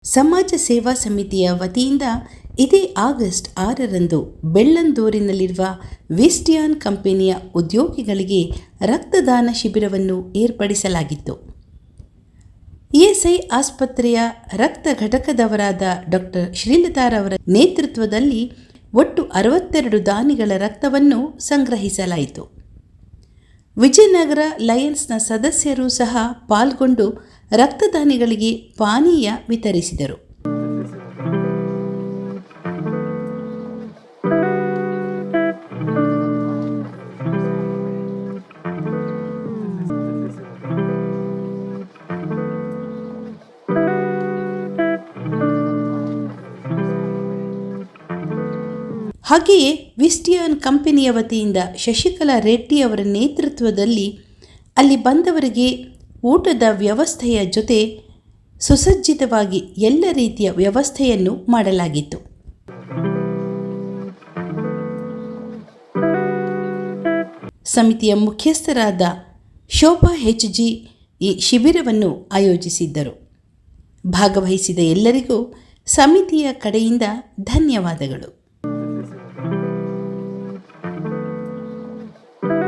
ಸಮಾಜ ಸೇವಾ ಸಮಿತಿಯ ವತಿಯಿಂದ ಇದೇ ಆಗಸ್ಟ್ 6ರಂದು ಬೆಳ್ಳಂದೂರಿನಲ್ಲಿರುವ ವಿಸ್ಟಿಯಾನ್ ಕಂಪನಿಯ ಉದ್ಯೋಗಿಗಳಿಗೆ ರಕ್ತದಾನ ಶಿಬಿರವನ್ನು ಏರ್ಪಡಿಸಲಾಗಿತ್ತು. ಇಎಸ್ಐ ಆಸ್ಪತ್ರೆಯ ರಕ್ತ ಘಟಕದವರಾದ ಡಾಕ್ಟರ್ ಶ್ರೀಲತಾರವರ ನೇತೃತ್ವದಲ್ಲಿ ಒಟ್ಟು 62 ದಾನಿಗಳ ರಕ್ತವನ್ನು ಸಂಗ್ರಹಿಸಲಾಯಿತು. ವಿಜಯನಗರ ಲಯನ್ಸ್ನ ಸದಸ್ಯರು ಸಹ ಪಾಲ್ಗೊಂಡು ರಕ್ತದಾನಿಗಳಿಗೆ ಪಾನೀಯ ವಿತರಿಸಿದರು. ಹಾಗೆಯೇ ವಿಸ್ಟಿಯಾನ್ ಕಂಪನಿಯ ವತಿಯಿಂದ ಶಶಿಕಲಾ ರೆಡ್ಡಿ ಅವರ ನೇತೃತ್ವದಲ್ಲಿ ಅಲ್ಲಿ ಬಂದವರಿಗೆ ಊಟದ ವ್ಯವಸ್ಥೆಯ ಜೊತೆ ಸುಸಜ್ಜಿತವಾಗಿ ಎಲ್ಲ ರೀತಿಯ ವ್ಯವಸ್ಥೆಯನ್ನು ಮಾಡಲಾಗಿತ್ತು. ಸಮಿತಿಯ ಮುಖ್ಯಸ್ಥರಾದ ಶೋಭಾ HG ಈ ಶಿಬಿರವನ್ನು ಆಯೋಜಿಸಿದ್ದರು. ಭಾಗವಹಿಸಿದ ಎಲ್ಲರಿಗೂ ಸಮಿತಿಯ ಕಡೆಯಿಂದ ಧನ್ಯವಾದಗಳು.